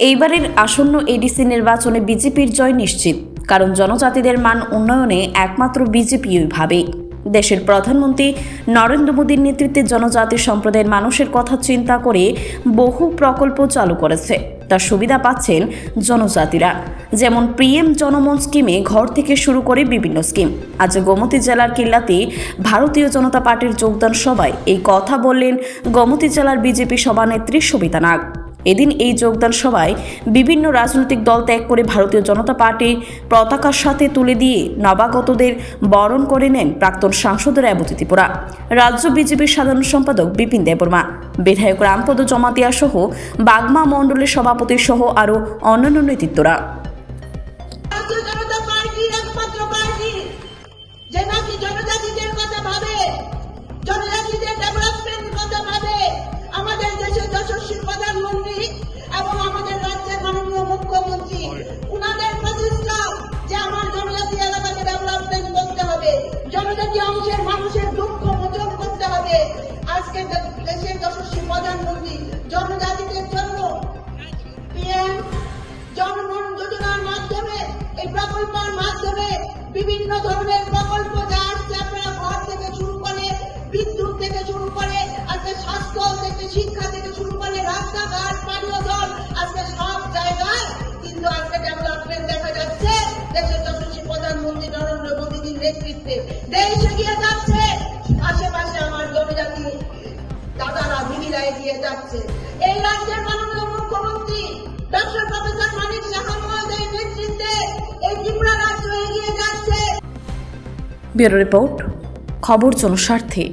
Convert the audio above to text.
এইবারের আসন্ন এডিসি নির্বাচনে বিজেপির জয় নিশ্চিত, কারণ জনজাতিদের মান উন্নয়নে একমাত্র বিজেপিই ভাবে। দেশের প্রধানমন্ত্রী নরেন্দ্র মোদীর নেতৃত্বে জনজাতি সম্প্রদায়ের মানুষের কথা চিন্তা করে বহু প্রকল্প চালু করেছে। তার সুবিধা পাচ্ছেন জনজাতিরা, যেমন পিএম জনমন স্কিমে ঘর থেকে শুরু করে বিভিন্ন স্কিম। আজ গোমতী জেলার কিল্লাতে ভারতীয় জনতা পার্টির যোগদান সভায় এই কথা বললেন গোমতী জেলার বিজেপি সভানেত্রী সবিতা নাগ। এদিন এই যোগদান সভায় বিভিন্ন রাজনৈতিক দল ত্যাগ করে ভারতীয় জনতা পার্টির পতাকার সাথে তুলে দিয়ে নবাগতদের বরণ করে নেন প্রাক্তন সাংসদ রেবতী ত্রিপুরা, রাজ্য বিজেপির সাধারণ সম্পাদক বিপিন দেববর্মা, বিধায়ক রামপদ জমাতিয়া সহ বাগমা মণ্ডলের সভাপতি সহ আরও অন্যান্য নেতৃত্বরা। আমাদের দেশের যশস্বী প্রধানমন্ত্রী এবং আমাদের রাজ্যের মাননীয় মুখ্যমন্ত্রী, উনাদের প্রচেষ্টা যে আমার জনজাতি এলাকাকে ডেভেলপমেন্ট করতে হবে, জনজাতি অংশের মানুষের দুঃখ মোচন করতে হবে। আজকে দেশের যশস্বী প্রধানমন্ত্রী জনজাতিদের জন্য পিএম জনমন যোজনার মাধ্যমে, এই প্রকল্পের মাধ্যমে বিভিন্ন ধরনের প্রকল্প যা আসছে, আপনারা ঘর থেকে শুরু করে বিদ্যুৎ থেকে শুরু করে আজকে স্বাস্থ্য থেকে শিক্ষা থেকে শুরু করে রাস্তাঘাট পানীয় জল, আজকে সব জায়গায় কিন্তু আজকে ডেভেলপমেন্ট দেখা যাচ্ছে দেশের যশস্বী প্রধানমন্ত্রী নরেন্দ্র মোদীর নেতৃত্বে। দেশ এগিয়ে যাচ্ছে, আশেপাশে আমার জনজাতি দাদারা দিদিরা এগিয়ে যাচ্ছে। এই রাজ্যের মাননীয় মুখ্যমন্ত্রী ডক্টর প্রফেসর মানিক সাহা মহোদয়ের নেতৃত্বে এই ত্রিপুরা রাজ্য এগিয়ে যাচ্ছে। ব্যুরো রিপোর্ট, খবর জনস্বার্থে।